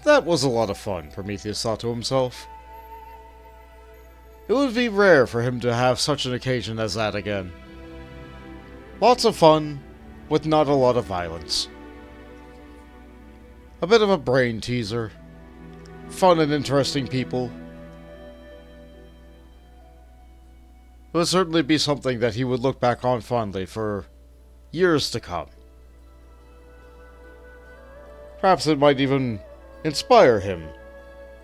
That was a lot of fun, Prometheus thought to himself. It would be rare for him to have such an occasion as that again. Lots of fun, with not a lot of violence. A bit of a brain teaser. Fun and interesting people. It would certainly be something that he would look back on fondly for years to come. Perhaps it might even inspire him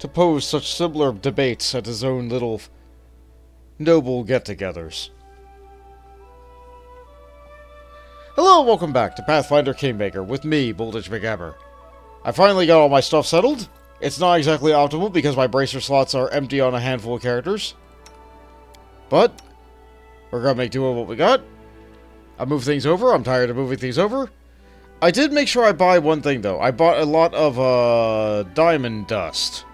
to pose such similar debates at his own little noble get-togethers. Hello and welcome back to Pathfinder Kingmaker with me, McGammar. I finally got all my stuff settled. It's not exactly optimal because my bracer slots are empty on a handful of characters. But we're gonna make do with what we got. I moved things over. I'm tired of moving things over. I did make sure I buy one thing though. I bought a lot of diamond dust.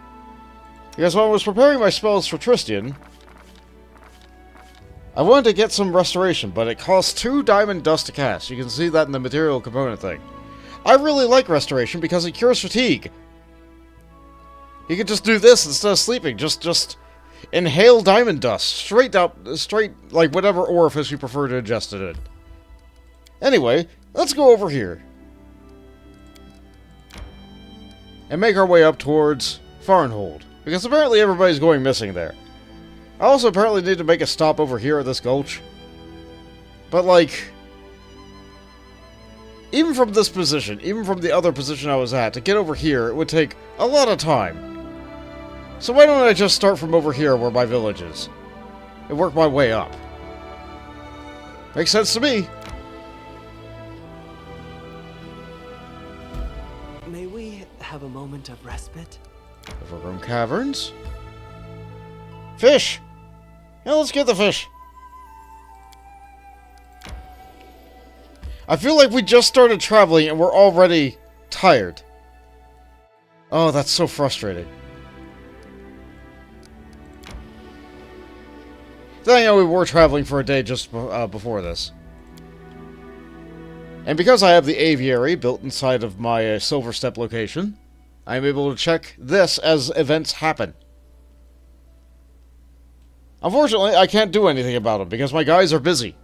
Because when I was preparing my spells for Tristian, I wanted to get some restoration, but it costs 2 diamond dust to cast. You can see that in the material component thing. I really like restoration because it cures fatigue. You can just do this instead of sleeping. Just inhale diamond dust straight like whatever orifice you prefer to ingest it in. Anyway, let's go over here and make our way up towards Varnhold, because apparently everybody's going missing there. I also apparently need to make a stop over here at this gulch. But like, even from this position, even from the other position I was at, to get over here, it would take a lot of time. So why don't I just start from over here where my village is, and work my way up? Makes sense to me. May we have a moment of respite? Overgrown Caverns? Fish! Yeah, let's get the fish. I feel like we just started traveling and we're already tired. Oh, that's so frustrating. Then, you know, we were traveling for a day just before this. And because I have the aviary built inside of my Silver Step location, I'm able to check this as events happen. Unfortunately, I can't do anything about them because my guys are busy.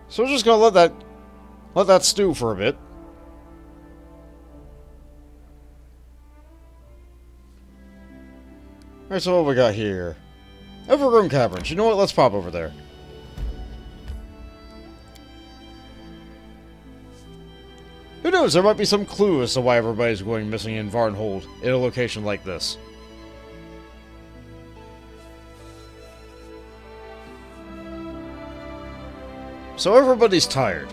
So we're just gonna let that stew for a bit. Alright, so what we got here? Overgrown Caverns. You know what? Let's pop over there. Who knows? There might be some clue as to why everybody's going missing in Varnhold in a location like this. So everybody's tired.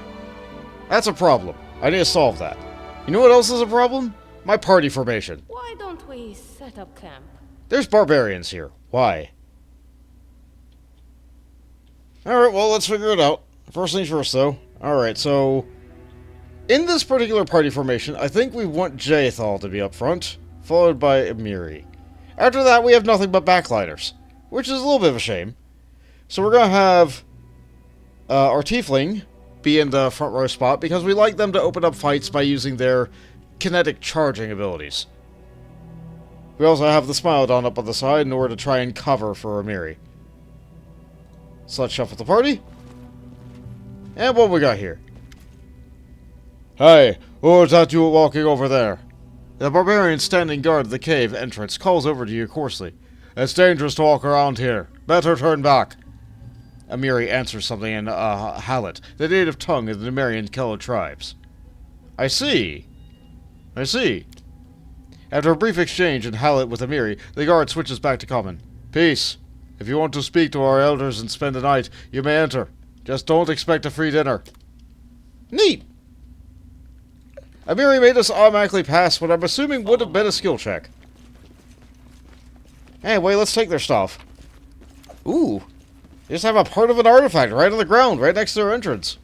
That's a problem. I need to solve that. You know what else is a problem? My party formation. Why don't we set up camp? There's barbarians here. Why? Alright, well, let's figure it out. First things first, though. Alright, so in this particular party formation, I think we want Jaethal to be up front, followed by Emiri. After that, we have nothing but backliners, which is a little bit of a shame. So we're going to have our Tiefling be in the front row spot, because we like them to open up fights by using their kinetic charging abilities. We also have the Smilodon up on the side in order to try and cover for Emiri. So let's shuffle the party. And what we got here? Hey, who's that you walking over there? The barbarian standing guard at the cave entrance calls over to you coarsely. It's dangerous to walk around here. Better turn back. Emiri answers something in Hallett, the native tongue of the Nemerian Kello tribes. I see. I see. After a brief exchange in Hallett with Emiri, the guard switches back to common. Peace. If you want to speak to our elders and spend the night, you may enter. Just don't expect a free dinner. Neat. Emiri made us automatically pass what I'm assuming would have been a skill check. Anyway, let's take their stuff. Ooh. They just have a part of an artifact right on the ground, right next to their entrance.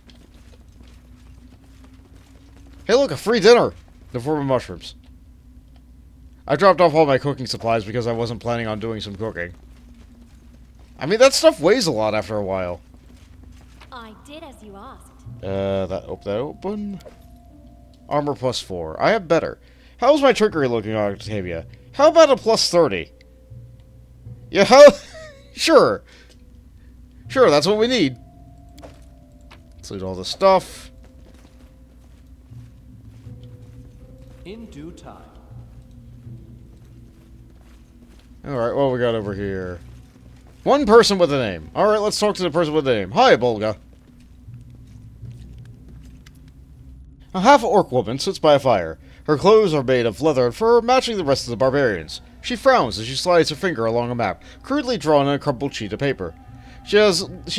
Hey look, a free dinner! In the form of mushrooms. I dropped off all my cooking supplies because I wasn't planning on doing some cooking. I mean, that stuff weighs a lot after a while. I did as you asked. That open. Armor +4. I have better. How's my trickery looking, Octavia? How about a +30? Yeah, how? Sure. Sure, that's what we need. Let's loot all this stuff. In due time. Alright, what we got over here? One person with a name. Alright, let's talk to the person with a name. Hi, Bolga. A half-orc woman sits by a fire. Her clothes are made of leather and fur, matching the rest of the barbarians. She frowns as she slides her finger along a map, crudely drawn on a crumpled sheet of paper. She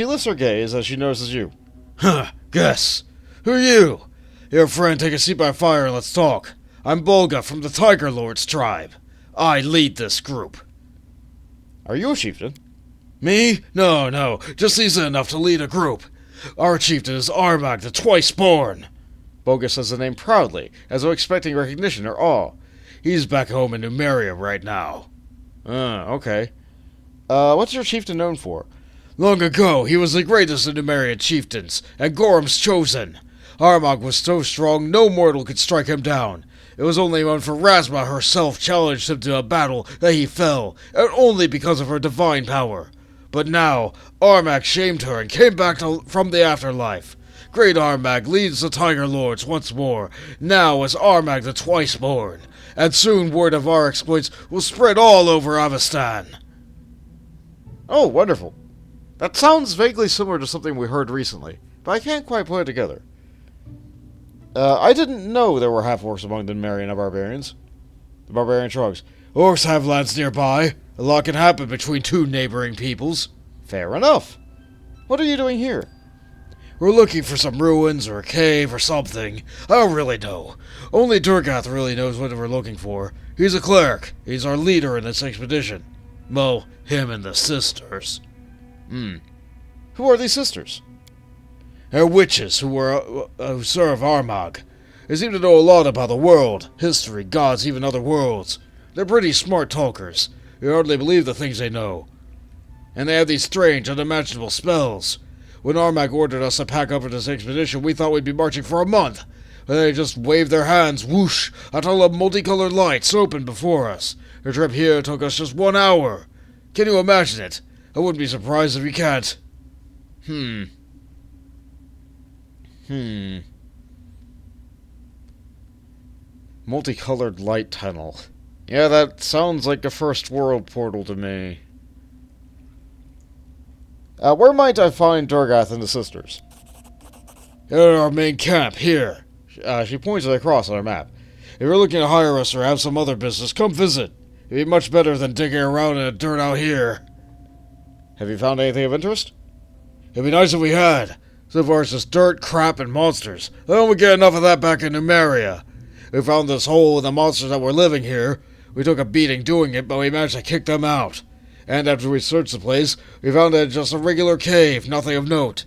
lifts her gaze as she notices you. Huh, guess. Who are you? Your friend, take a seat by fire and let's talk. I'm Bolga from the Tiger Lord's tribe. I lead this group. Are you a chieftain? Me? No, just seasoned enough to lead a group. Our chieftain is Armag the Twice-Born. Bolga says the name proudly, as though expecting recognition or awe. He's back home in Numeria right now. Okay. What's your chieftain known for? Long ago, he was the greatest of Numerian chieftains, and Gorham's chosen. Armag was so strong, no mortal could strike him down. It was only when Pharasma herself challenged him to a battle that he fell, and only because of her divine power. But now, Armag shamed her and came back from the afterlife. Great Armag leads the Tiger Lords once more, now as Armag the Twice-Born, and soon word of our exploits will spread all over Avestan. Oh, wonderful. That sounds vaguely similar to something we heard recently, but I can't quite put it together. I didn't know there were half-orcs among the Numerian barbarians. The barbarian shrugs. Orcs have lands nearby. A lot can happen between two neighboring peoples. Fair enough. What are you doing here? We're looking for some ruins or a cave or something. I don't really know. Only Durgath really knows what we're looking for. He's a cleric. He's our leader in this expedition. Well, him and the sisters. Who are these sisters? They're witches who serve Armag. They seem to know a lot about the world, history, gods, even other worlds. They're pretty smart talkers. You hardly believe the things they know. And they have these strange, unimaginable spells. When Armag ordered us to pack up for this expedition, we thought we'd be marching for a month. But they just waved their hands, whoosh, until the multicolored lights opened before us. Their trip here took us just 1 hour. Can you imagine it? I wouldn't be surprised if you can't. Multicolored light tunnel. Yeah, that sounds like a first world portal to me. Where might I find Durgath and the sisters? In our main camp, here. She points to the cross on our map. If you're looking to hire us or have some other business, come visit. It'd be much better than digging around in the dirt out here. Have you found anything of interest? It'd be nice if we had. So far it's just dirt, crap, and monsters. I don't get enough of that back in Numeria. We found this hole with the monsters that were living here. We took a beating doing it, but we managed to kick them out. And after we searched the place, we found that it's just a regular cave, nothing of note.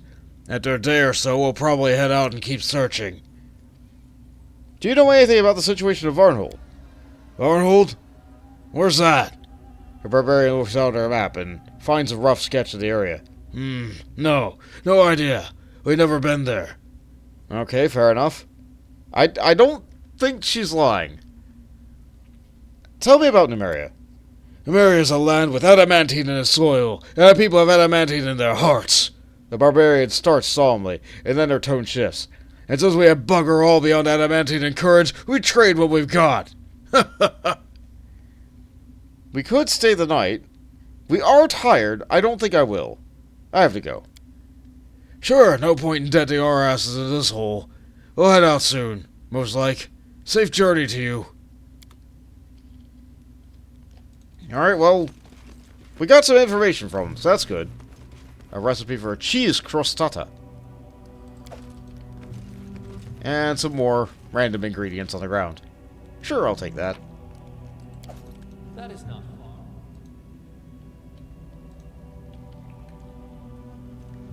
After a day or so, we'll probably head out and keep searching. Do you know anything about the situation of Varnhold? Varnhold? Where's that? The barbarian looks out at her map and finds a rough sketch of the area. No idea. We've never been there. Okay, fair enough. I don't think she's lying. Tell me about Numeria. Numeria is a land with adamantine in its soil, and the people have adamantine in their hearts. The barbarian starts solemnly, and then her tone shifts. And since we have bugger all beyond adamantine and courage, we trade what we've got. We could stay the night. We are tired. I don't think I will. I have to go. Sure, no point in denting our asses in this hole. We'll head out soon, most like. Safe journey to you. Alright, well, we got some information from him, so that's good. A recipe for a cheese crostata. And some more random ingredients on the ground. Sure, I'll take that. That is not far.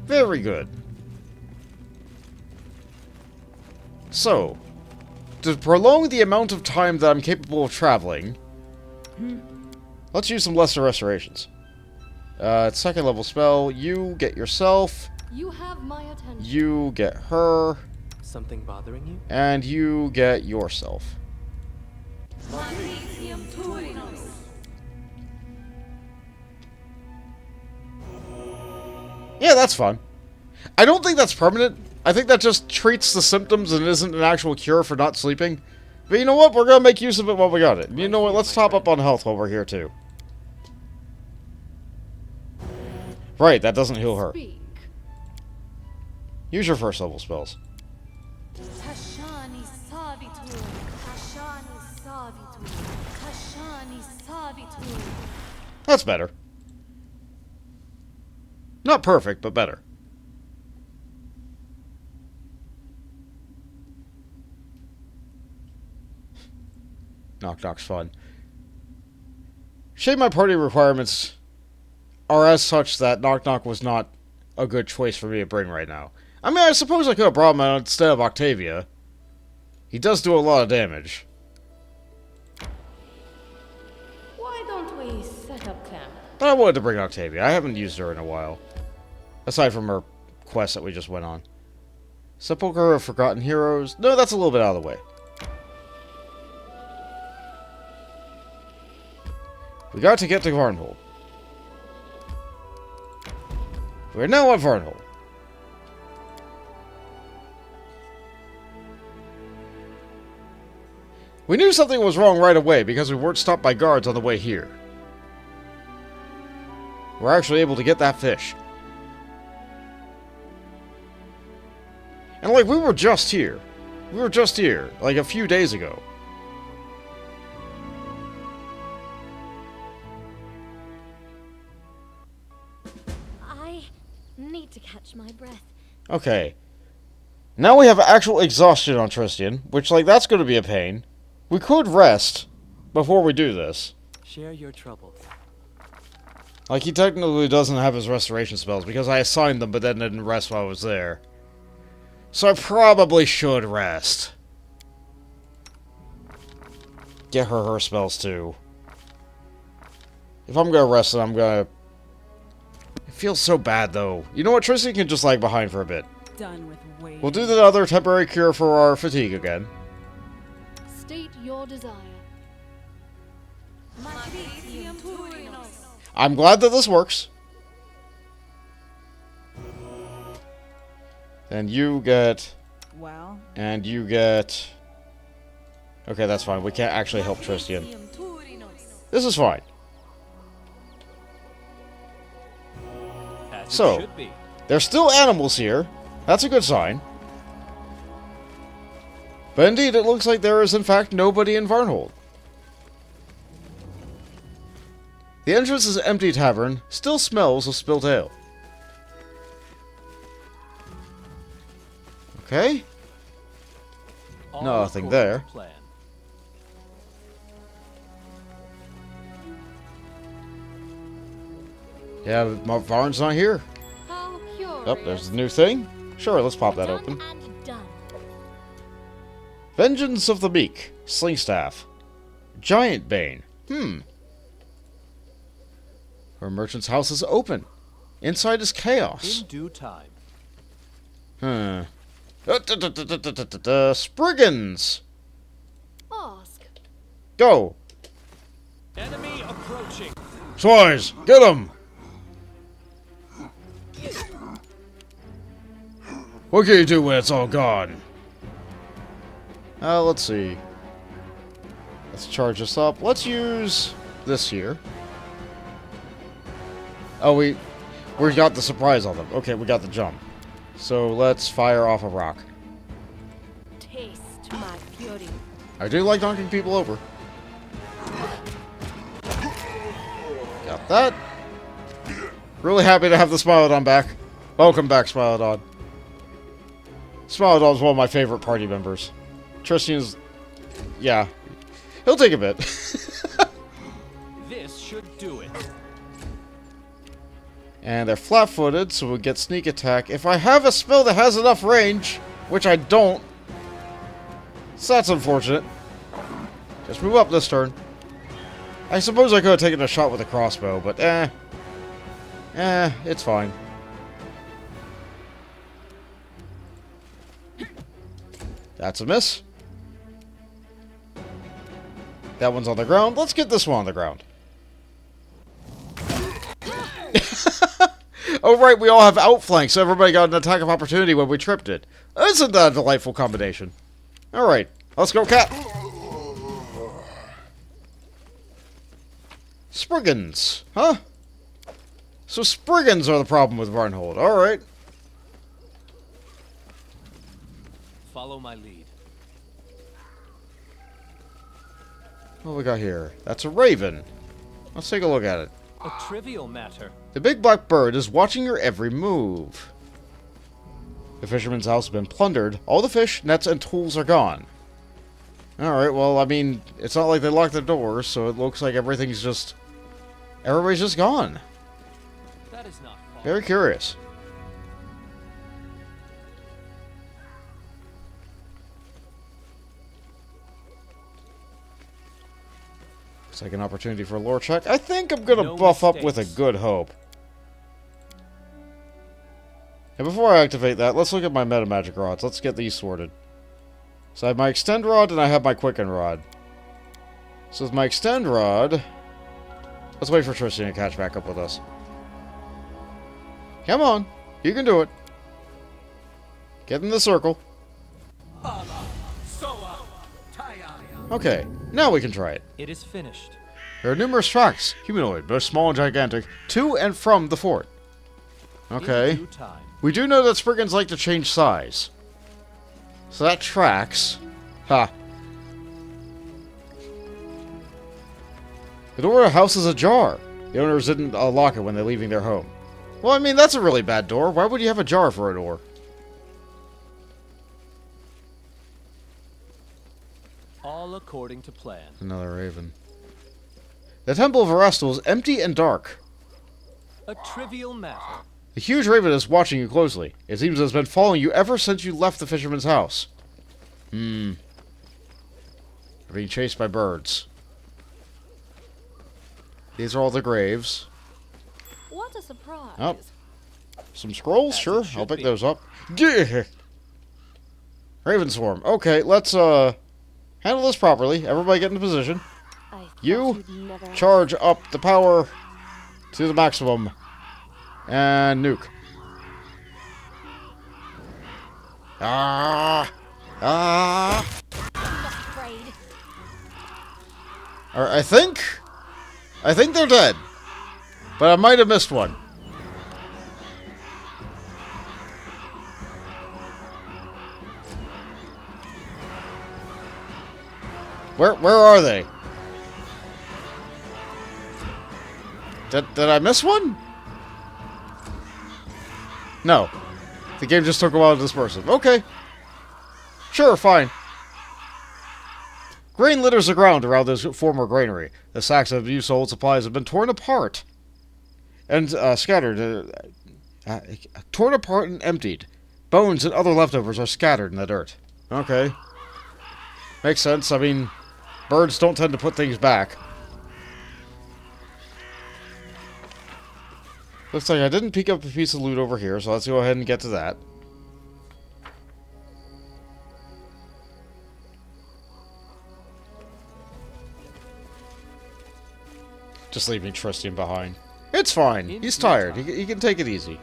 Very good. So, to prolong the amount of time that I'm capable of traveling, let's use some lesser restorations. Second level spell, you get yourself. You have my attention. You get her. Something bothering you? And you get yourself. Yeah, that's fun. I don't think that's permanent. I think that just treats the symptoms and isn't an actual cure for not sleeping. But you know what? We're going to make use of it while we got it. You know what? Let's top up on health while we're here, too. Right, that doesn't heal her. Speak. Use your first level spells. Kashani Savitur. Kashani Savitur. Kashani Savitur. That's better. Not perfect, but better. Knock Knock's fun. Shame my party requirements are as such that Knock Knock was not a good choice for me to bring right now. I mean, I suppose I could have brought him out instead of Octavia. He does do a lot of damage. Why don't we set up camp? But I wanted to bring Octavia. I haven't used her in a while. Aside from her quest that we just went on. Sepulchre of Forgotten Heroes. No, that's a little bit out of the way. We got to get to Varnhold. We're now at Varnhold. We knew something was wrong right away because we weren't stopped by guards on the way here. We're actually able to get that fish. And like, we were just here. We were just here, like a few days ago. I need to catch my breath. Okay. Now we have actual exhaustion on Tristian, which, like, that's going to be a pain. We could rest before we do this. Share your troubles. Like, he technically doesn't have his restoration spells because I assigned them but then didn't rest while I was there. So I probably should rest. Get her spells too. If I'm gonna rest it, I'm gonna... It feels so bad though. You know what, Tristian can just lag behind for a bit. Done with waiting. We'll do the other temporary cure for our fatigue again. State your desire. I'm glad that this works. And you get... Well, And you get... Okay, that's fine. We can't actually help Tristian. This is fine. As it So, should be. there's still animals here. That's a good sign. But indeed, it looks like there is in fact nobody in Varnhold. The entrance is an empty tavern, still smells of spilt ale. Okay. All Nothing according there. to plan. Yeah, Varn's not here. How curious. Oh, there's the new thing. Sure, let's pop that Done open. and done. Vengeance of the Meek. Sling Staff. Giant Bane. Her merchant's house is open. Inside is chaos. In due time. Spriggans! Ask. Go! Enemy approaching. Swies! Get him! What can you do when it's all gone? Let's see. Let's charge this up. Let's use this here. Oh, we got the surprise on them. Okay, we got the jump. So let's fire off a rock. Taste my fury. I do like knocking people over. Got that. Really happy to have the Smilodon back. Welcome back, Smilodon. Smilodon's one of my favorite party members. Tristian's... yeah. He'll take a bit. This should do it. And they're flat-footed, so we'll get sneak attack. If I have a spell that has enough range, which I don't, so that's unfortunate. Just move up this turn. I suppose I could have taken a shot with a crossbow, but it's fine. That's a miss. That one's on the ground. Let's get this one on the ground. Oh, right, we all have outflanks, so everybody got an attack of opportunity when we tripped it. Isn't that a delightful combination? Alright, let's go, cat. Spriggans, huh? So Spriggans are the problem with Varnhold. Alright. Follow my lead. What do we got here? That's a raven. Let's take a look at it. A trivial matter. The big black bird is watching your every move. The fisherman's house has been plundered. All the fish, nets, and tools are gone. Alright, well, I mean, it's not like they locked their doors, so it looks like everybody's just gone. That is not far. Very curious. Looks like an opportunity for a lore check. I think I'm gonna No buff up with a mistakes. good hope. And before I activate that, let's look at my meta magic rods. Let's get these sorted. So I have my extend rod and I have my quicken rod. So with my extend rod, let's wait for Tristan to catch back up with us. Come on, you can do it. Get in the circle. Okay, now we can try it. It is finished. There are numerous tracks, humanoid, both small and gigantic, to and from the fort. Okay. In due time. We do know that Spriggans like to change size. So that tracks. Ha. The door of the house is ajar. The owners didn't lock it when they're leaving their home. Well, I mean, that's a really bad door. Why would you have a jar for a door? All according to plan. Another raven. The Temple of Erastil is empty and dark. A trivial matter. The huge raven is watching you closely. It seems it has been following you ever since you left the fisherman's house. You're being chased by birds. These are all the graves. What a surprise. Oh. Some scrolls? As Sure, it should I'll pick be. those up. Yeah. Raven swarm. Okay, let's handle this properly. Everybody get into position. I thought You you'd never charge up the power to the maximum. And nuke. Ah! Ah! I'm not afraid. Alright, I think they're dead. But I might have missed one. Where are they? Did I miss one? No. The game just took a while to disperse them. Okay. Sure, fine. Grain litters the ground around this former granary. The sacks of used old supplies have been torn apart and scattered. Torn apart and emptied. Bones and other leftovers are scattered in the dirt. Okay. Makes sense. I mean, birds don't tend to put things back. Looks like I didn't pick up a piece of loot over here, so let's go ahead and get to that. Just leaving Tristan behind. It's fine. In He's due tired. time. He can take it easy.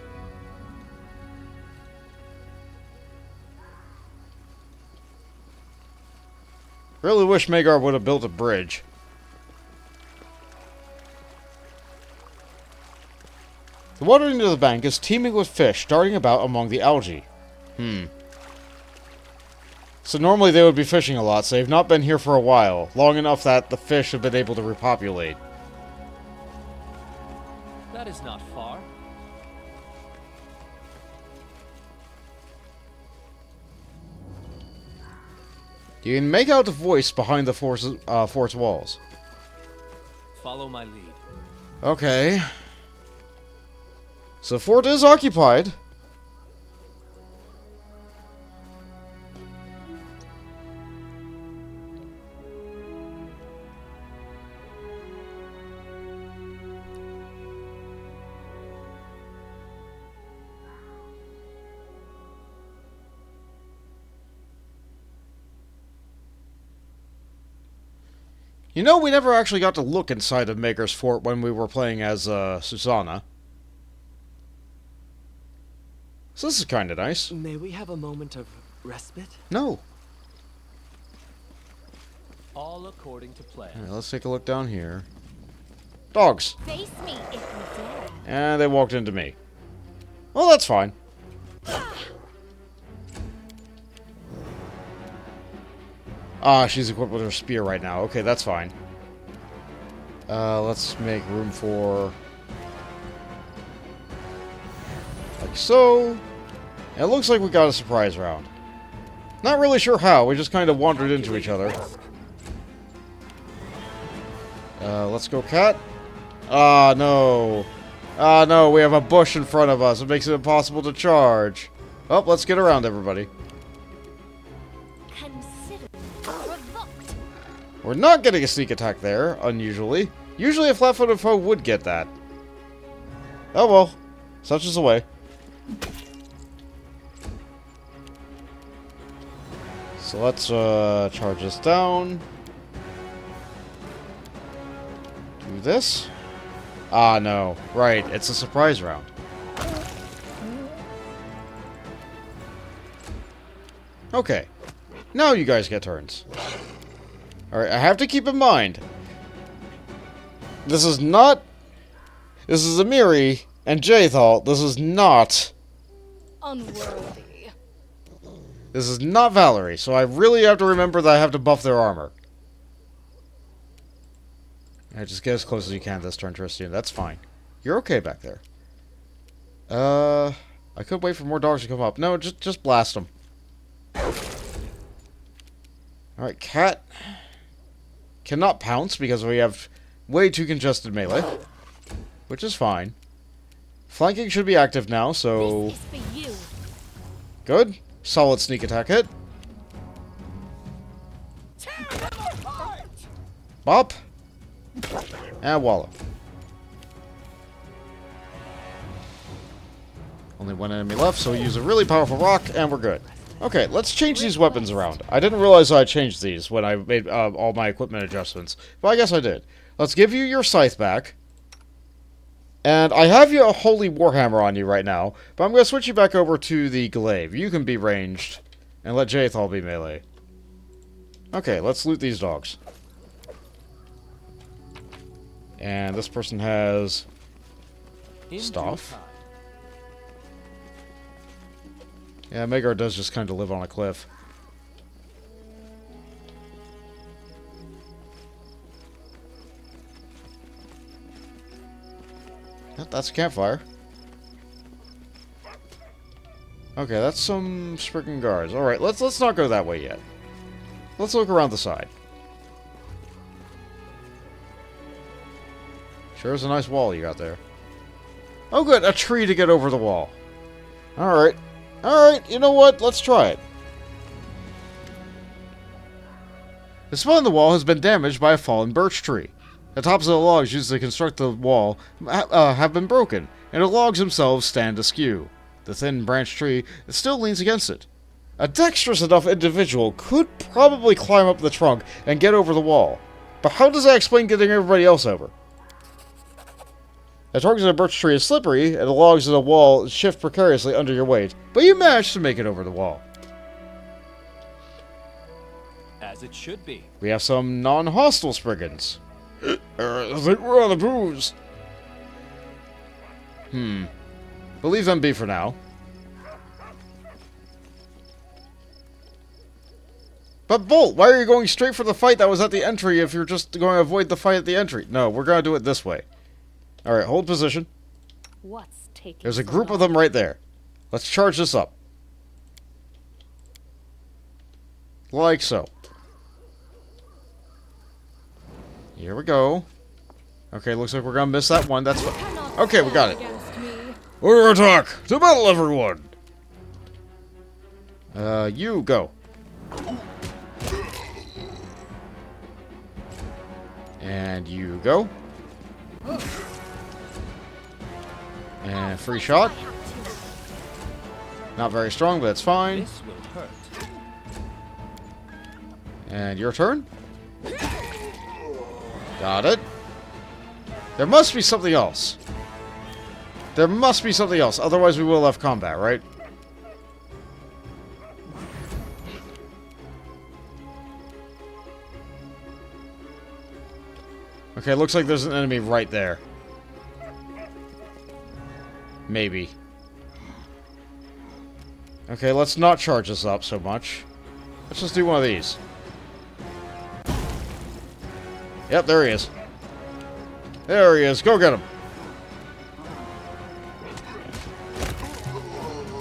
Really wish Magar would have built a bridge. The water near the bank is teeming with fish darting about among the algae. So normally they would be fishing a lot, so they've not been here for a while. Long enough that the fish have been able to repopulate. That is not far. You can make out the voice behind the fort's walls. Follow my lead. Okay. So the fort is occupied. You know, we never actually got to look inside of Maker's Fort when we were playing as Susanna. So this is kind of nice. May we have a moment of respite? No. All according to plan. Alright, let's take a look down here. Dogs. Face me if you dare. And they walked into me. Well, that's fine. Ah, she's equipped with her spear right now. Okay, that's fine. Let's make room for... like so. It looks like we got a surprise round. Not really sure how, we just kind of wandered into each other. Let's go, cat. Ah, no. Ah, no, we have a bush in front of us. It makes it impossible to charge. Oh, let's get around, everybody. Consider provoked. We're not getting a sneak attack there, unusually. Usually a flat-footed foe would get that. Oh well. Such is the way. So let's charge this down. Do this. Ah, no. Right, it's a surprise round. Okay. Now you guys get turns. Alright, I have to keep in mind. This is not... this is Amiri and Jaethal. This is not... Unworthy. this is not Valerie, so I really have to remember that I have to buff their armor. Alright, just get as close as you can this turn, Tristan. That's fine. You're okay back there. I could wait for more dogs to come up. No, just blast them. Alright, cat cannot pounce because we have way too congested melee, which is fine. Flanking should be active now, so... This is for you. good. Solid sneak attack hit. Bop. And wallow. Only one enemy left, so we use a really powerful rock, and we're good. Okay, let's change these weapons around. I didn't realize I changed these when I made all my equipment adjustments, but I guess I did. Let's give you your scythe back. And I have you a Holy Warhammer on you right now, but I'm going to switch you back over to the glaive. You can be ranged, and let Jaethal be melee. Okay, let's loot these dogs. And this person has... In due stuff. time. Yeah, Magar does just kind of live on a cliff. Yep, that's a campfire. Okay, that's some Spriggan guards. Alright, let's not go that way yet. Let's look around the side. Sure is a nice wall you got there. Oh good, a tree to get over the wall. Alright. Alright, you know what? Let's try it. The spot on the wall has been damaged by a fallen birch tree. The tops of the logs used to construct the wall have been broken, and the logs themselves stand askew. The thin branch tree still leans against it. A dexterous enough individual could probably climb up the trunk and get over the wall. But how does that explain getting everybody else over? The trunk of the birch tree is slippery, and the logs of the wall shift precariously under your weight, but you manage to make it over the wall. As it should be. We have some non-hostile Spriggans. I think we're out of booze. We'll leave them be for now. But Bolt, why are you going straight for the fight that was at the entry if you're just going to avoid the fight at the entry? No, we're going to do it this way. Alright, hold position. What's taking There's a so group of long? them right there. Let's charge this up. Like so. Here we go. Okay, looks like we're gonna miss that one. That's fine. Cannot Okay, we got stand it. against me. Order attack! To battle, everyone! You go. And you go. And free shot. Not very strong, but it's fine. This will hurt. And your turn. Got it. There must be something else. There must be something else. Otherwise we will have combat, right? Okay, looks like there's an enemy right there. Maybe. Okay, let's not charge this up so much. Let's just do one of these. Yep, there he is. There he is. Go get him.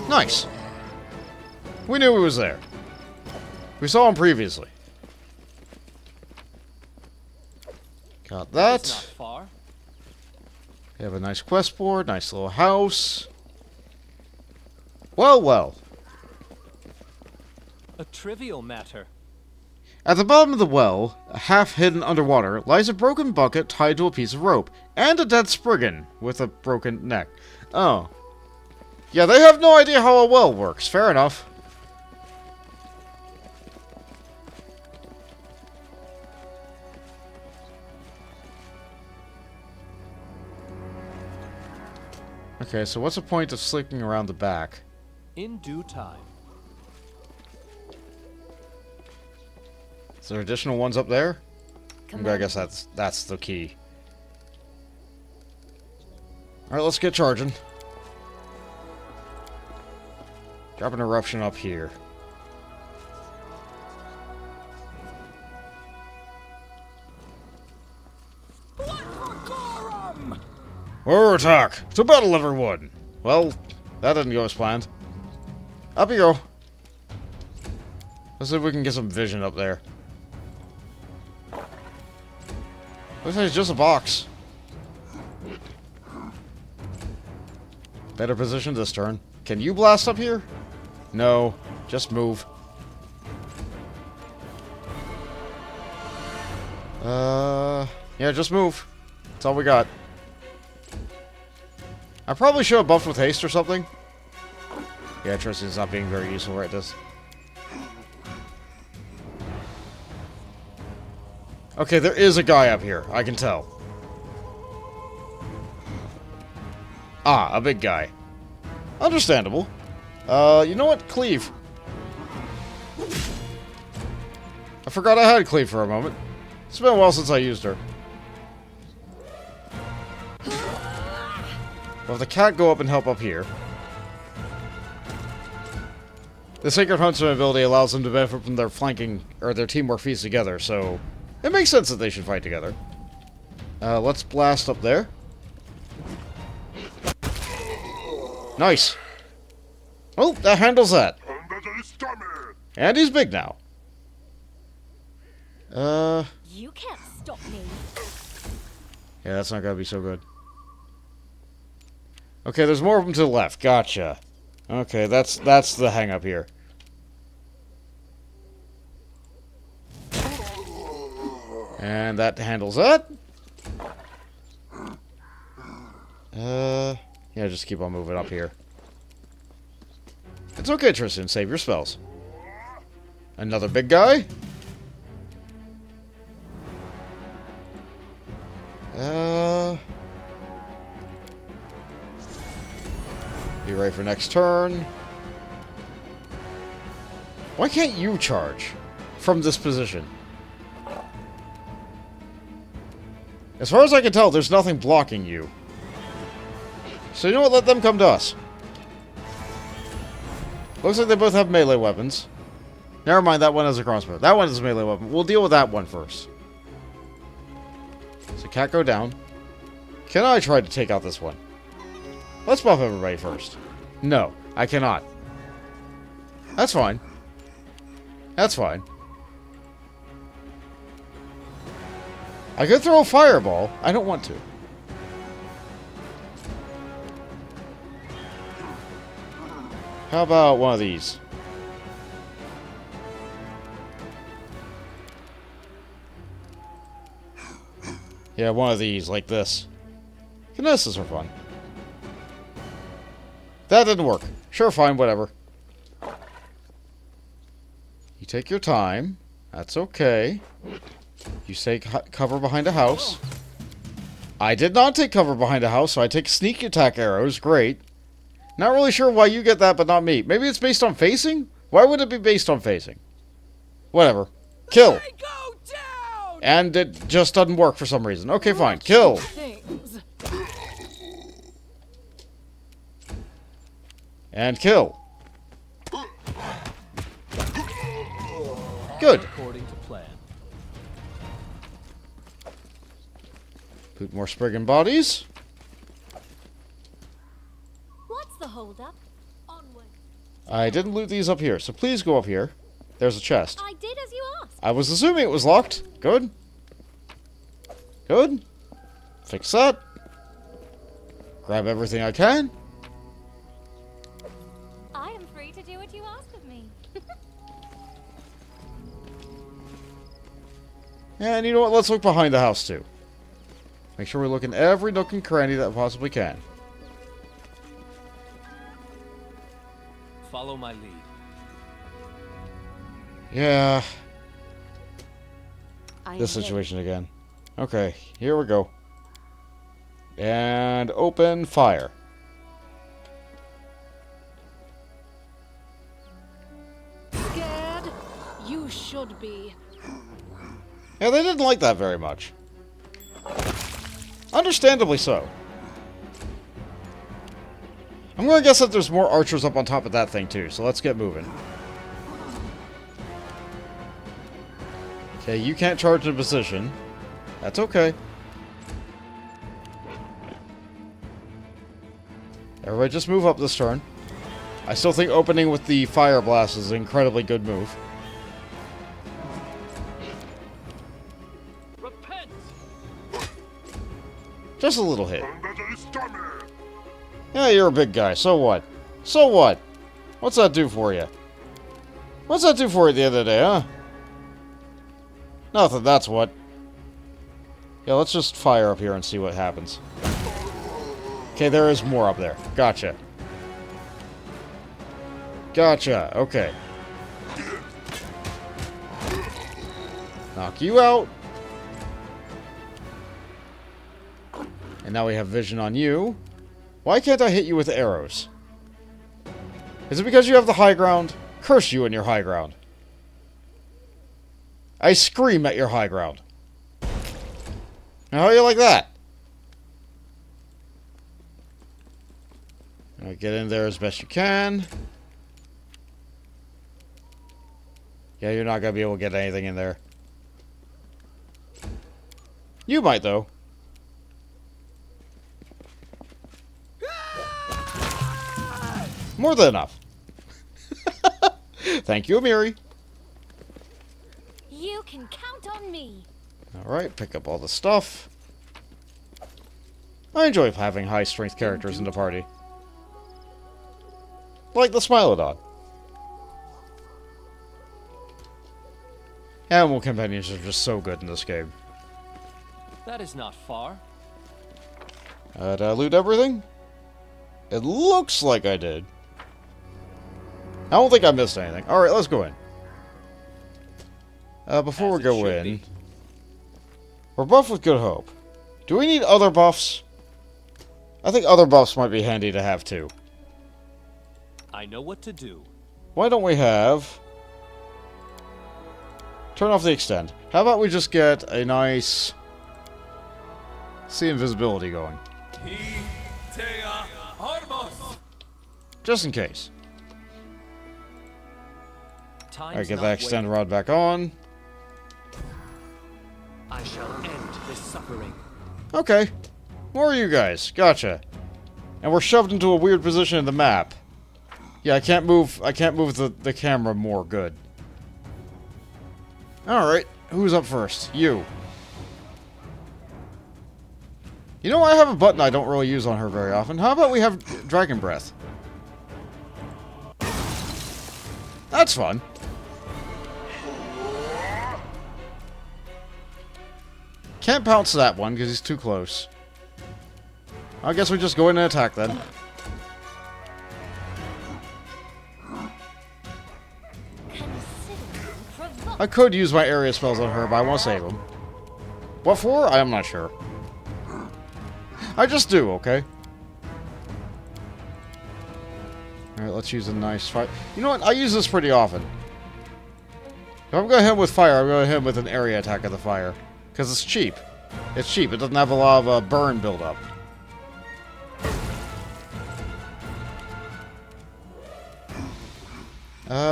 Nice. We knew he was there. We saw him previously. Got that. It's not far. We have a nice quest board, nice little house. Well, well. A trivial matter. At the bottom of the well, half hidden underwater, lies a broken bucket tied to a piece of rope, and a dead Spriggan with a broken neck. Oh. Yeah, they have no idea how a well works. Fair enough. Okay, so what's the point of slicking around the back? In due time. Is there additional ones up there? Come I on. guess that's the key. Alright, let's get charging. Drop an eruption up here. War attack! To battle, everyone! Well, that didn't go as planned. Up you go. Let's see if we can get some vision up there. Looks like it's just a box. Better position this turn. Can you blast up here? No. Just move. Yeah, just move. That's all we got. I probably should have buffed with haste or something. Yeah, Tristan's not being very useful right this. Okay, there is a guy up here. I can tell. Ah, a big guy. Understandable. You know what? Cleave. I forgot I had Cleave for a moment. It's been a while since I used her. Well, if the cat go up and help up here. The Sacred Huntsman ability allows them to benefit from their flanking, or their teamwork feats together, so it makes sense that they should fight together. Let's blast up there. Nice. Oh, that handles that. And he's big now. You can't stop me. Yeah, that's not gonna be so good. Okay, there's more of them to the left. Gotcha. Okay, that's the hang up here. And that handles that. Yeah, just keep on moving up here. It's okay, Tristan. Save your spells. Another big guy. Be ready for next turn. Why can't you charge from this position? As far as I can tell, there's nothing blocking you. So you know what? Let them come to us. Looks like they both have melee weapons. Never mind, that one has a crossbow. That one is a melee weapon. We'll deal with that one first. So cat go down. Can I try to take out this one? Let's buff everybody first. No, I cannot. That's fine. That's fine. I could throw a fireball. I don't want to. How about one of these? Yeah, one of these, like this. Finesses are fun. That didn't work. Sure, fine, whatever. You take your time. That's okay. You take cover behind a house. I did not take cover behind a house, so I take sneak attack arrows. Great. Not really sure why you get that, but not me. Maybe it's based on facing? Why would it be based on facing? Whatever. Kill. Go down! And it just doesn't work for some reason. Okay, fine. Kill. Things. And kill. Good. According to plan. Put more Spriggan bodies. What's the holdup? Onward. I didn't loot these up here, so please go up here. There's a chest. I did as you asked. I was assuming it was locked. Good. Good. Fix that. Grab everything I can. I am free to do what you ask of me. And you know what? Let's look behind the house, too. Make sure we look in every nook and cranny that we possibly can. Follow my lead. Yeah. I This situation again. Okay, here we go. And open fire. Scared? You should be. Yeah, they didn't like that very much. Understandably so. I'm gonna guess that there's more archers up on top of that thing too, so let's get moving. Okay, you can't charge in position. That's okay. Everybody just move up this turn. I still think opening with the fire blast is an incredibly good move. Repent! Just a little hit. Yeah, you're a big guy. So what? So what? What's that do for you? What's that do for you at the end of the day, huh? Nothing, that's what. Yeah, let's just fire up here and see what happens. Okay, there is more up there. Gotcha. Gotcha, okay. Knock you out. And now we have vision on you. Why can't I hit you with arrows? Is it because you have the high ground? Curse you and your high ground. I scream at your high ground. Now, how do you like that? Alright, get in there as best you can. Yeah, you're not going to be able to get anything in there. You might, though. More than enough. Thank you, Amiri. You can count on me. Alright, pick up all the stuff. I enjoy having high-strength characters in the party. Like the Smilodon. Animal companions are just so good in this game. That is not far. Did I loot everything? It looks like I did. I don't think I missed anything. Alright, let's go in. Before we go in... We're buffed with Good Hope. Do we need other buffs? I think other buffs might be handy to have too. I know what to do. Why don't we have... Turn off the extend. How about we just get a nice... See invisibility going. Just in case. Alright, get that extend rod back on. I shall end this suffering. Okay. More of you guys. Gotcha. And we're shoved into a weird position in the map. Yeah, I can't move the camera more. Good. Alright. Who's up first? You. You know, I have a button I don't really use on her very often. How about we have Dragon Breath? That's fun. Can't pounce that one because he's too close. I guess we just go in and attack then. I could use my area spells on her, but I want to save them. What for? I am not sure. I just do, okay? Alright, let's use a nice fire. You know what? I use this pretty often. If I'm going to hit him with fire, I'm going to hit him with an area attack of the fire. Because it's cheap. It's cheap. It doesn't have a lot of burn buildup.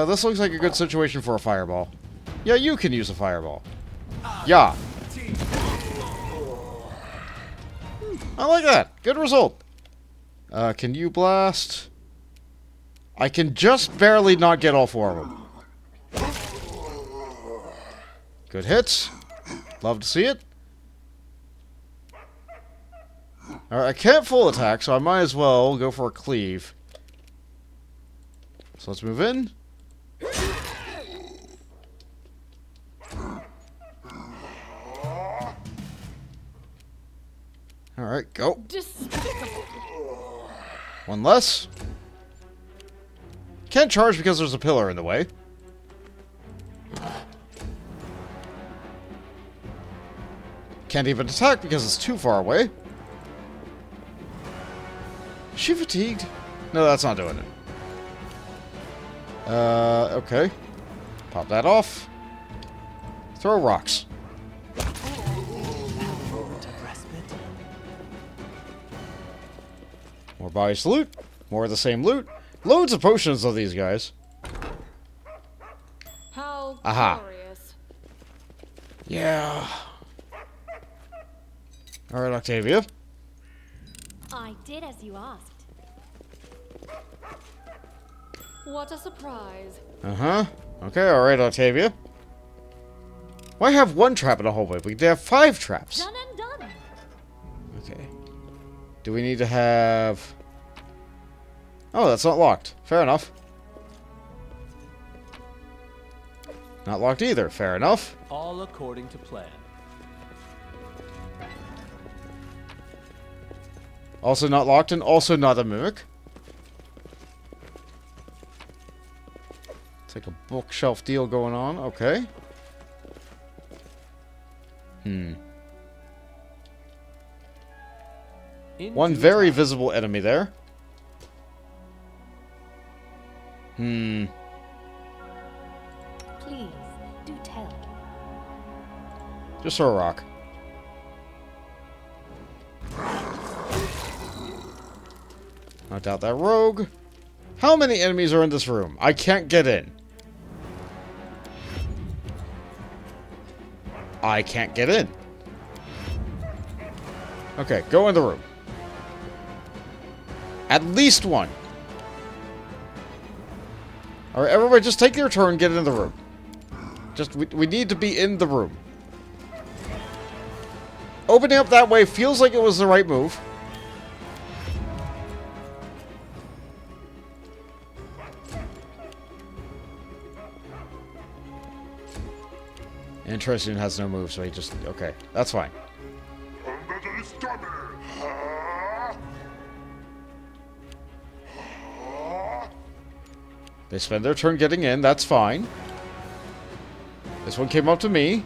This looks like a good situation for a fireball. Yeah, you can use a fireball. Yeah. I like that. Good result. Can you blast? I can just barely not get all four of them. Good hits. Love to see it. Alright, I can't full attack, so I might as well go for a cleave. So let's move in. Alright, go. Despicable. One less. Can't charge because there's a pillar in the way. Can't even attack because it's too far away. Is she fatigued? No, that's not doing it. Okay. Pop that off. Throw rocks. More bodies to loot. More of the same loot. Loads of potions of these guys. How Aha. glorious. Yeah. Alright, Octavia. I did as you asked. What a surprise. Uh-huh. Okay, alright, Octavia. Why have one trap in a hallway? We could have 5 traps. Done and done. Okay. Do we need to have... Oh, that's not locked. Fair enough. Not locked either. Fair enough. All according to plan. Also not locked and also not a mimic. It's like a bookshelf deal going on. Okay. In One due very time. visible enemy there. Please, do tell. Just throw a rock. Knocked out that rogue. How many enemies are in this room? I can't get in. I can't get in. Okay, go in the room. At least one. Alright, everybody just take your turn, get in the room. Just, we need to be in the room. Opening up that way feels like it was the right move. Interesting, has no move, so he just... Okay, that's fine. They spend their turn getting in, that's fine. This one came up to me.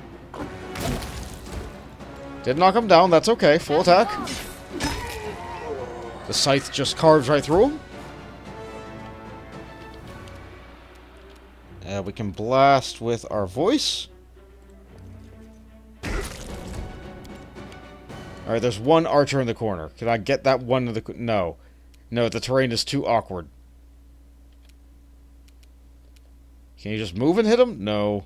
Didn't knock him down, that's okay. Full attack. The scythe just carves right through him. We can blast with our voice. Alright, there's one archer in the corner. Can I get that one in the... No. No, the terrain is too awkward. Can you just move and hit him? No.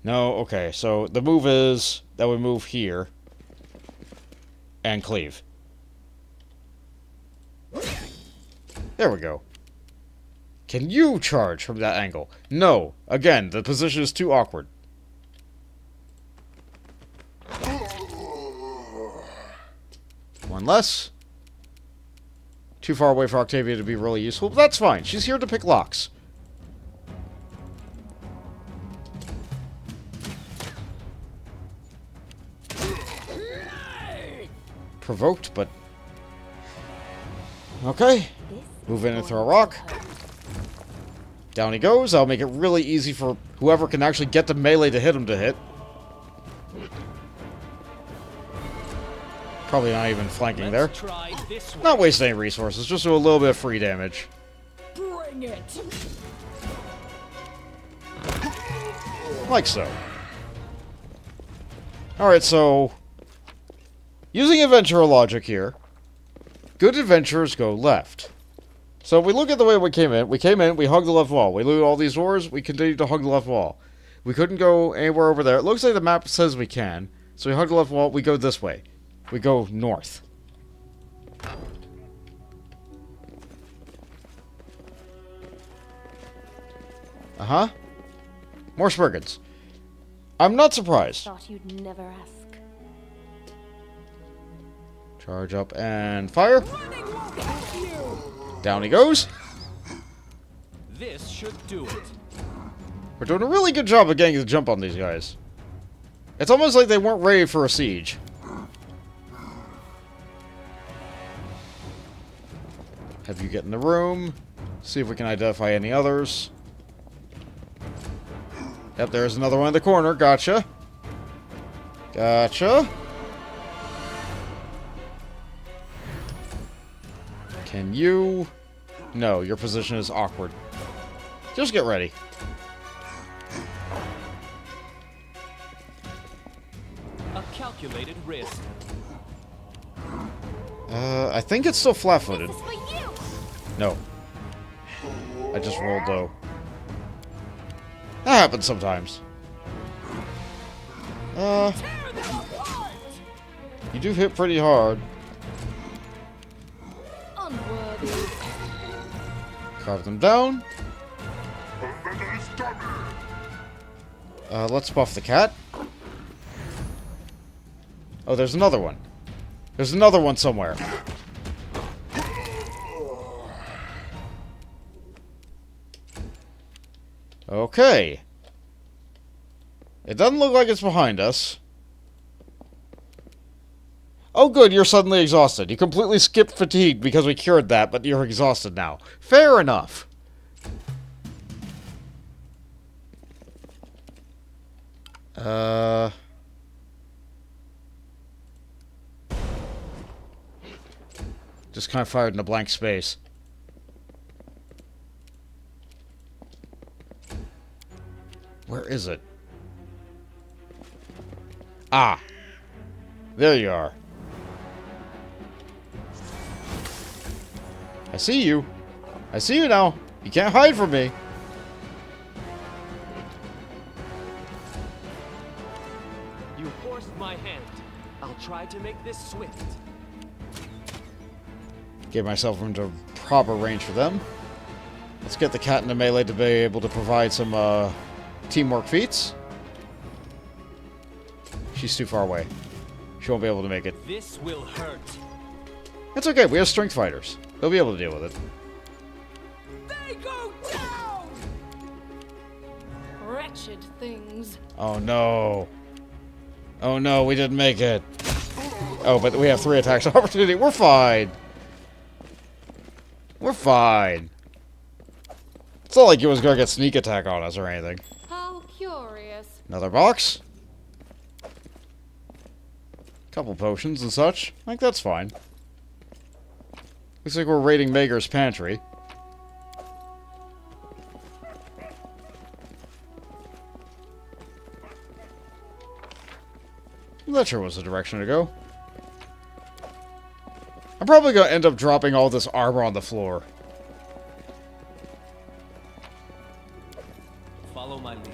No, okay. So the move is that we move here. And cleave. There we go. Can you charge from that angle? No. Again, the position is too awkward. One less. Too far away for Octavia to be really useful, but that's fine. She's here to pick locks. Provoked, but... Okay. Move in and throw a rock. Down he goes. I'll make it really easy for whoever can actually get the melee to hit him to hit. Probably not even flanking there. Let's try this one. Not wasting any resources, just do a little bit of free damage. Bring it. Like so. Alright, so... using adventurer logic here, good adventurers go left. So if we look at the way we came in, we hugged the left wall. We looted all these doors, we continued to hug the left wall. We couldn't go anywhere over there. It looks like the map says we can. So we hug the left wall, we go this way. We go north. Uh-huh. More Spriggans. I'm not surprised. Thought you'd never ask. Charge up and fire. Down he goes. This should do it. We're doing a really good job of getting the jump on these guys. It's almost like they weren't ready for a siege. Have you get in the room. See if we can identify any others. Yep, there's another one in the corner. Gotcha. Gotcha. Can you... No, your position is awkward. Just get ready. A calculated risk. I think it's still flat-footed. This is for you! No. I just rolled low. That happens sometimes. You do hit pretty hard. Unworthy. Carve them down. Let's buff the cat. Oh, there's another one. There's another one somewhere. Okay. It doesn't look like it's behind us. Oh good, you're suddenly exhausted. You completely skipped fatigue because we cured that, but you're exhausted now. Fair enough. Just kind of fired in a blank space. Where is it? Ah. There you are. I see you. I see you now. You can't hide from me. You forced my hand. I'll try to make this swift. Get myself into proper range for them. Let's get the cat into melee to be able to provide some teamwork feats. She's too far away. She won't be able to make it. This will hurt. It's okay, we have strength fighters. They'll be able to deal with it. They go down! Wretched things. Oh no. Oh no, we didn't make it. Oh, but we have 3 attacks of opportunity. We're fine. We're fine. It's not like you was gonna get sneak attack on us or anything. How curious. Another box. Couple potions and such. I think that's fine. Looks like we're raiding Mager's pantry. That sure was the direction to go. I'm probably gonna end up dropping all this armor on the floor. Follow my lead.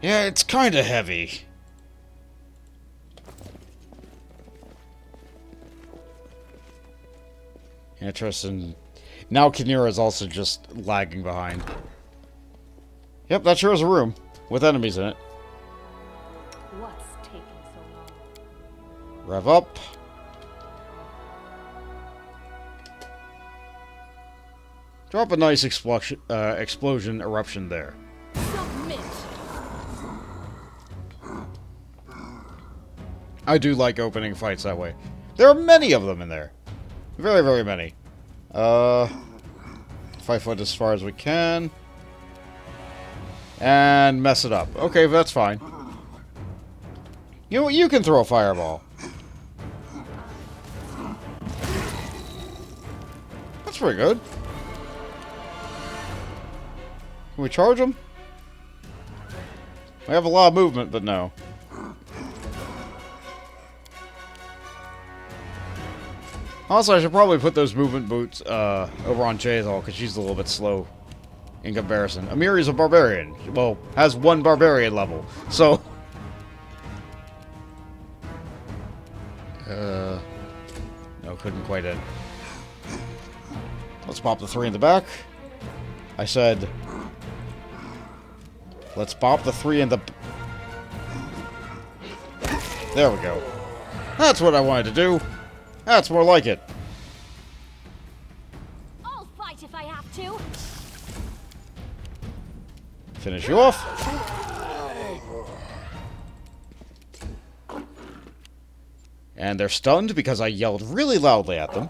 Yeah, it's kinda heavy. Interesting. Now Kinira is also just lagging behind. Yep, that sure is a room. With enemies in it. What's taking so long? Rev up. Drop a nice explosion eruption there. Submit. I do like opening fights that way. There are many of them in there. Very, very many. 5 foot as far as we can. And mess it up. Okay, that's fine. You know what? You can throw a fireball. pretty good. Can we charge him? We have a lot of movement, but no. Also, I should probably put those movement boots over on Jaythal, because she's a little bit slow in comparison. Amiri's a barbarian. Well, has one barbarian level, so... No, couldn't quite hit. Let's pop the 3 in the back. I said... Let's pop the 3 in the... There we go. That's what I wanted to do. That's more like it. I'll fight if I have to. Finish you off. And they're stunned because I yelled really loudly at them.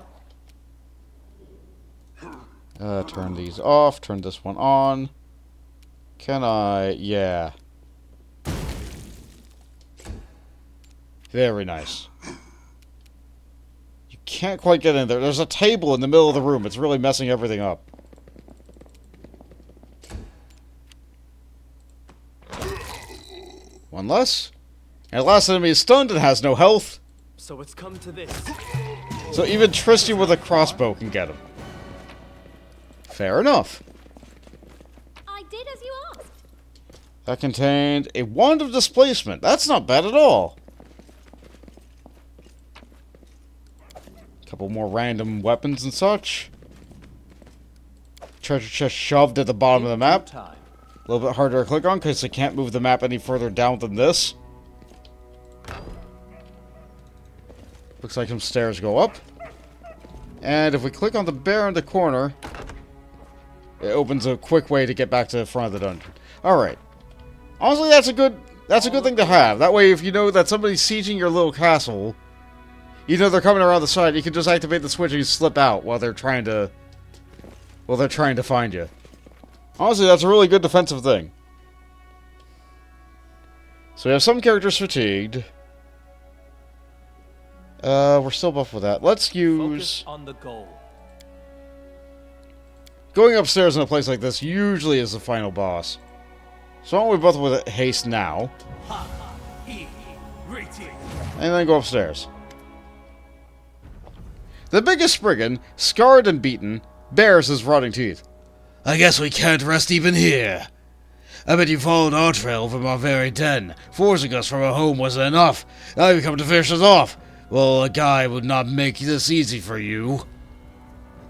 Turn these off. Turn this one on. Can I? Yeah. Very nice. You can't quite get in there. There's a table in the middle of the room. It's really messing everything up. One less. And the last enemy is stunned and has no health. So it's come to this. So even Tristy with a crossbow can get him. Fair enough. I did as you asked. That contained a wand of displacement. That's not bad at all. Couple more random weapons and such. Treasure chest shoved at the bottom of the map. A little bit harder to click on because I can't move the map any further down than this. Looks like some stairs go up. And if we click on the bear in the corner, it opens a quick way to get back to the front of the dungeon. Alright. Honestly, that's a good thing to have. That way, if you know that somebody's sieging your little castle, you know they're coming around the side, you can just activate the switch and slip out while they're trying to find you. Honestly, that's a really good defensive thing. So we have some characters fatigued. We're still buffed with that. Let's use... Focus on the goal. Going upstairs in a place like this usually is the final boss. So why don't we buff with haste now? And then go upstairs. The biggest spriggan, scarred and beaten, bares his rotting teeth. I guess we can't rest even here. I bet you followed our trail from our very den. Forcing us from our home wasn't enough. Now you come to finish us off. Well, a guy would not make this easy for you.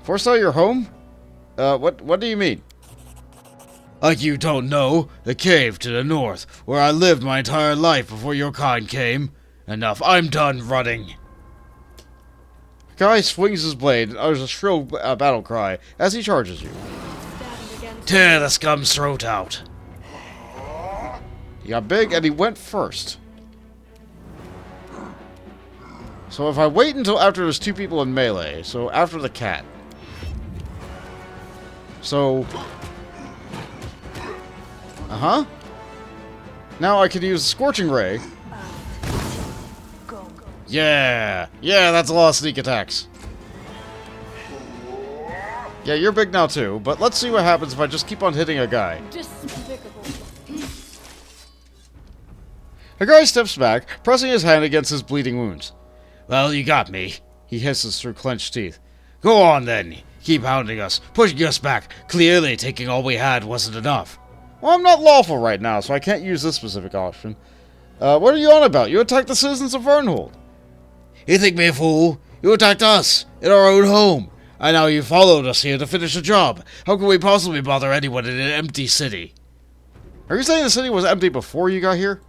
Force out your home? What do you mean? Like you don't know, the cave to the north, where I lived my entire life before your kind came. Enough, I'm done running. The guy swings his blade and utters a shrill battle cry as he charges you. Tear the scum's throat out. He got big and he went first. So if I wait until after there's 2 people in melee, so after the cat. So... Now I could use Scorching Ray. Yeah! Yeah, that's a lot of sneak attacks. Yeah, you're big now too, but let's see what happens if I just keep on hitting a guy. Despicable. The guy steps back, pressing his hand against his bleeding wounds. Well, you got me, he hisses through clenched teeth. Go on then. Keep hounding us, pushing us back. Clearly, taking all we had wasn't enough. Well, I'm not lawful right now, so I can't use this specific option. What are you on about? You attacked the citizens of Varnhold. You think me a fool? You attacked us, in our own home. And now you followed us here to finish the job. How can we possibly bother anyone in an empty city? Are you saying the city was empty before you got here?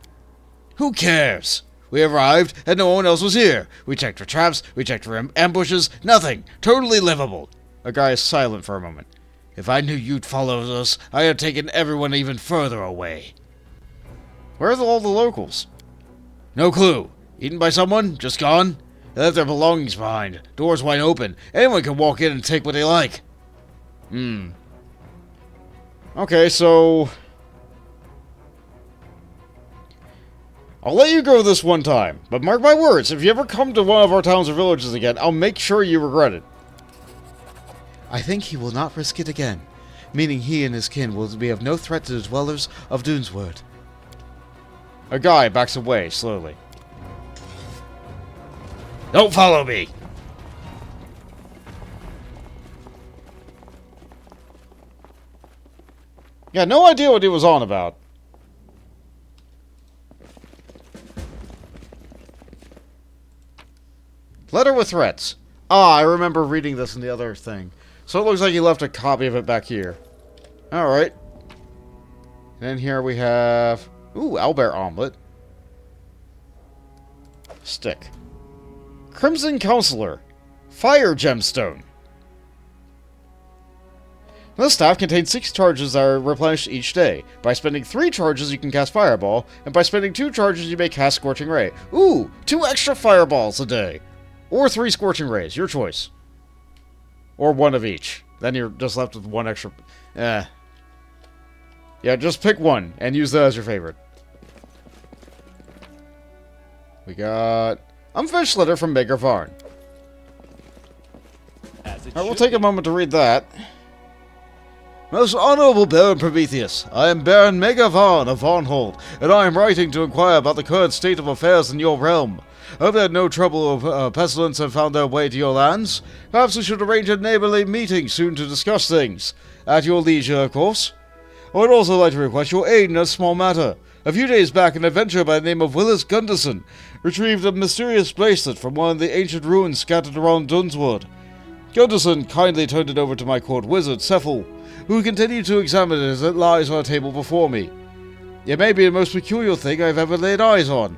Who cares? We arrived, and no one else was here. We checked for traps, we checked for ambushes, nothing. Totally livable. A guy is silent for a moment. If I knew you'd follow us, I'd have taken everyone even further away. Where are all the locals? No clue. Eaten by someone? Just gone? They left their belongings behind. Doors wide open. Anyone can walk in and take what they like. Okay, so... I'll let you go this one time, but mark my words, if you ever come to one of our towns or villages again, I'll make sure you regret it. I think he will not risk it again, meaning he and his kin will be of no threat to the dwellers of Duneswood. A guy backs away slowly. Don't follow me! Yeah, no idea what he was on about. Letter with threats. Ah, I remember reading this in the other thing. So it looks like he left a copy of it back here. Alright. And then here we have... Ooh, owlbear omelet. Stick. Crimson Counselor. Fire gemstone. This staff contains 6 charges that are replenished each day. By spending 3 charges, you can cast Fireball, and by spending 2 charges, you may cast Scorching Ray. Ooh, 2 extra Fireballs a day. Or 3 Scorching Rays, your choice. Or 1 of each. Then you're just left with 1 extra... Yeah, just pick 1, and use that as your favorite. We got... Unfinished letter from Maker Varn. Alright, we'll take a moment to read that. Most honorable Baron Prometheus, I am Baron Varn of Varnhold, and I am writing to inquire about the current state of affairs in your realm. Hope that no trouble or pestilence have found their way to your lands. Perhaps we should arrange a neighborly meeting soon to discuss things. At your leisure, of course. I would also like to request your aid in a small matter. A few days back, an adventurer by the name of Willis Gunderson retrieved a mysterious bracelet from one of the ancient ruins scattered around Dunswood. Gunderson kindly turned it over to my court wizard, Cephal, who continued to examine it as it lies on a table before me. It may be the most peculiar thing I've ever laid eyes on.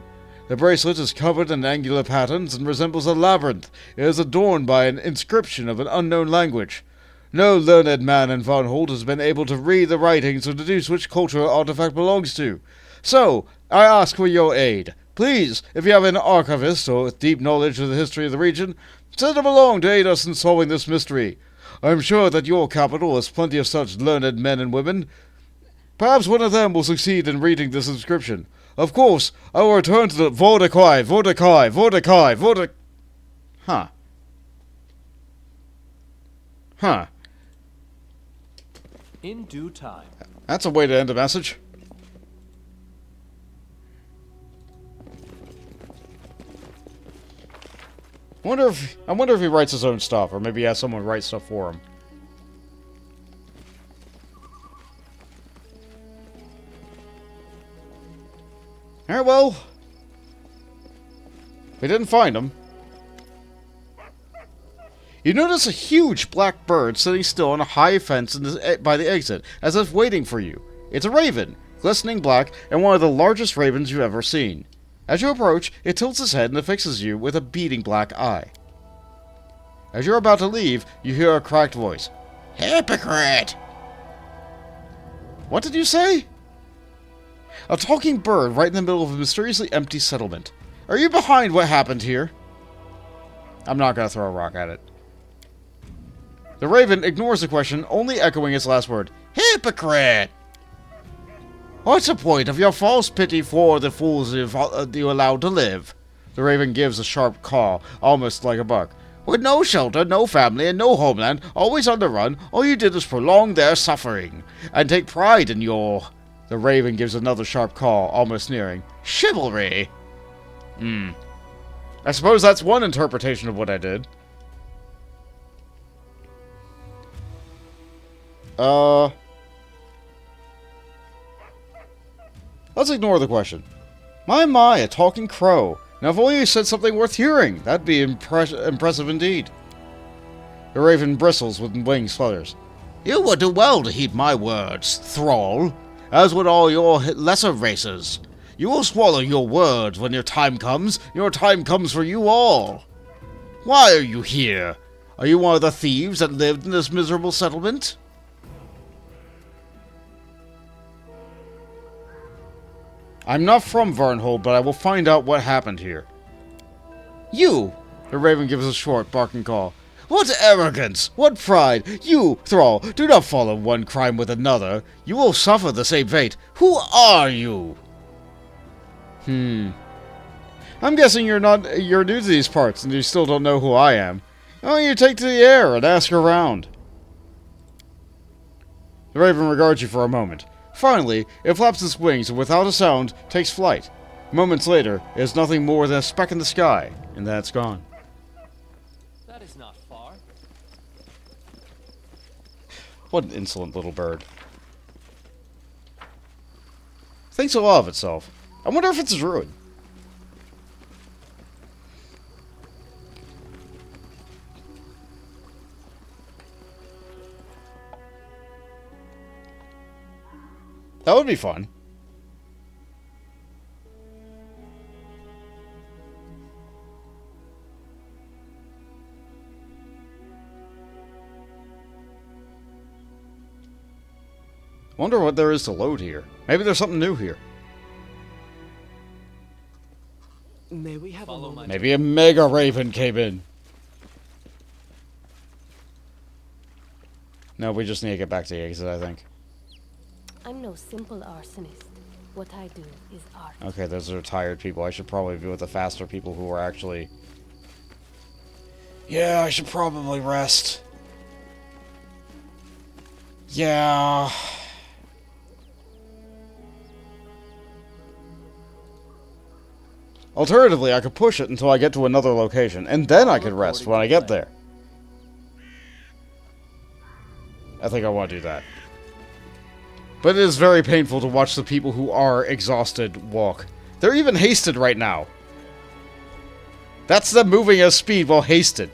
The bracelet is covered in angular patterns and resembles a labyrinth. It is adorned by an inscription of an unknown language. No learned man in Varnhold has been able to read the writings or deduce which culture the artifact belongs to. So, I ask for your aid. Please, if you have an archivist or with deep knowledge of the history of the region, send him along to aid us in solving this mystery. I am sure that your capital has plenty of such learned men and women. Perhaps one of them will succeed in reading this inscription. Of course, I will return to the Vordakai. Huh. In due time. That's a way to end a message. I wonder if he writes his own stuff, or maybe he has someone write stuff for him. Alright, well, we didn't find him. You notice a huge black bird sitting still on a high fence by the exit, as if waiting for you. It's a raven, glistening black, and one of the largest ravens you've ever seen. As you approach, it tilts its head and affixes you with a beating black eye. As you're about to leave, you hear a cracked voice. Hypocrite! What did you say? A talking bird right in the middle of a mysteriously empty settlement. Are you behind what happened here? I'm not going to throw a rock at it. The raven ignores the question, only echoing its last word. Hypocrite! What's the point of your false pity for the fools you allowed to live? The raven gives a sharp caw, almost like a buck. With no shelter, no family, and no homeland, always on the run, all you did was prolong their suffering, and take pride in your... The raven gives another sharp caw, almost sneering. Chivalry! I suppose that's one interpretation of what I did. Let's ignore the question. My, a talking crow. Now if only you said something worth hearing, that'd be impressive indeed. The raven bristles with wings flutters. You would do well to heed my words, thrall, as would all your lesser races. You will swallow your words when your time comes. Your time comes for you all. Why are you here? Are you one of the thieves that lived in this miserable settlement? I'm not from Varnhold, but I will find out what happened here. You! The raven gives a short, barking call. What arrogance! What pride! You, thrall, do not follow one crime with another. You will suffer the same fate. Who are you? I'm guessing you're new to these parts, and you still don't know who I am. Oh, you take to the air and ask around. The raven regards you for a moment. Finally, it flaps its wings and without a sound, takes flight. Moments later, it is nothing more than a speck in the sky, and then it's gone. That is not far. What an insolent little bird. Thinks a lot of itself. I wonder if it's a druid. That would be fun. Wonder what there is to load here. Maybe there's something new here. May we have a Follow my moment? Maybe a mega raven came in. No, we just need to get back to the exit, I think. I'm no simple arsonist. What I do is art. Okay, those are tired people. I should probably be with the faster people who are actually... Yeah, I should probably rest. Yeah... Alternatively, I could push it until I get to another location, and then I could rest when I get there. I think I want to do that. But it is very painful to watch the people who are exhausted walk. They're even hasted right now. That's them moving at speed while hasted.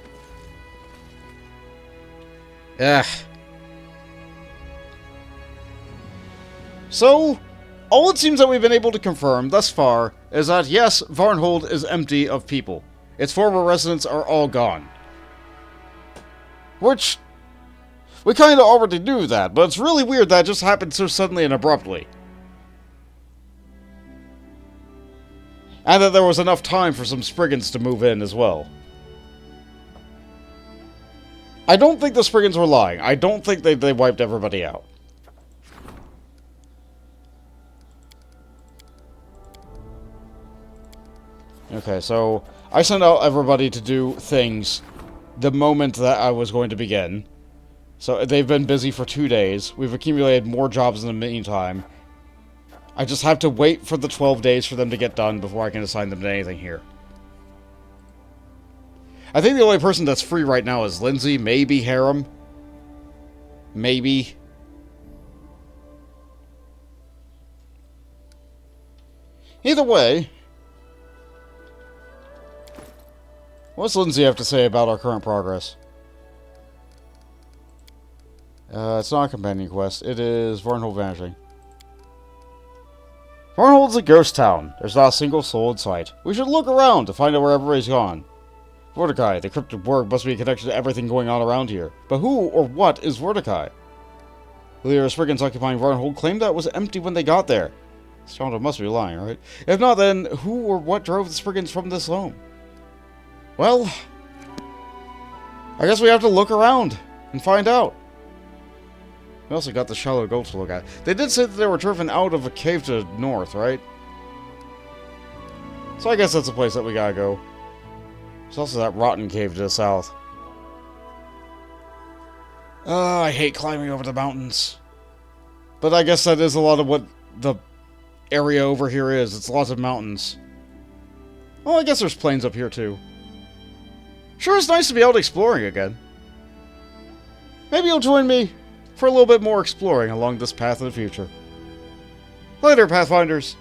Ugh. So, all it seems that we've been able to confirm thus far is that yes, Varnhold is empty of people. Its former residents are all gone. Which... we kind of already knew that, but it's really weird that it just happened so suddenly and abruptly. And that there was enough time for some Spriggans to move in as well. I don't think the Spriggans were lying. I don't think they wiped everybody out. Okay, so I sent out everybody to do things the moment that I was going to begin. So they've been busy for 2 days. We've accumulated more jobs in the meantime. I just have to wait for the 12 days for them to get done before I can assign them to anything here. I think the only person that's free right now is Lindsay, maybe Harem. Maybe. Either way, what's Lindsay have to say about our current progress? It's not a companion quest. It is Varnhold vanishing. Varnhold's a ghost town. There's not a single soul in sight. We should look around to find out where everybody's gone. Vorticai, the cryptic word must be connected to everything going on around here. But who or what is Vorticai? The leader of Spriggans occupying Varnhold claimed that it was empty when they got there. Scoundrel must be lying, right? If not, then who or what drove the Spriggans from this home? Well, I guess we have to look around and find out. We also got the shallow gulch to look at. They did say that they were driven out of a cave to the north, right? So I guess that's a place that we gotta go. There's also that rotten cave to the south. I hate climbing over the mountains. But I guess that is a lot of what the area over here is. It's lots of mountains. Well, I guess there's plains up here too. Sure, it's nice to be out exploring again. Maybe you'll join me for a little bit more exploring along this path of the future. Later, Pathfinders!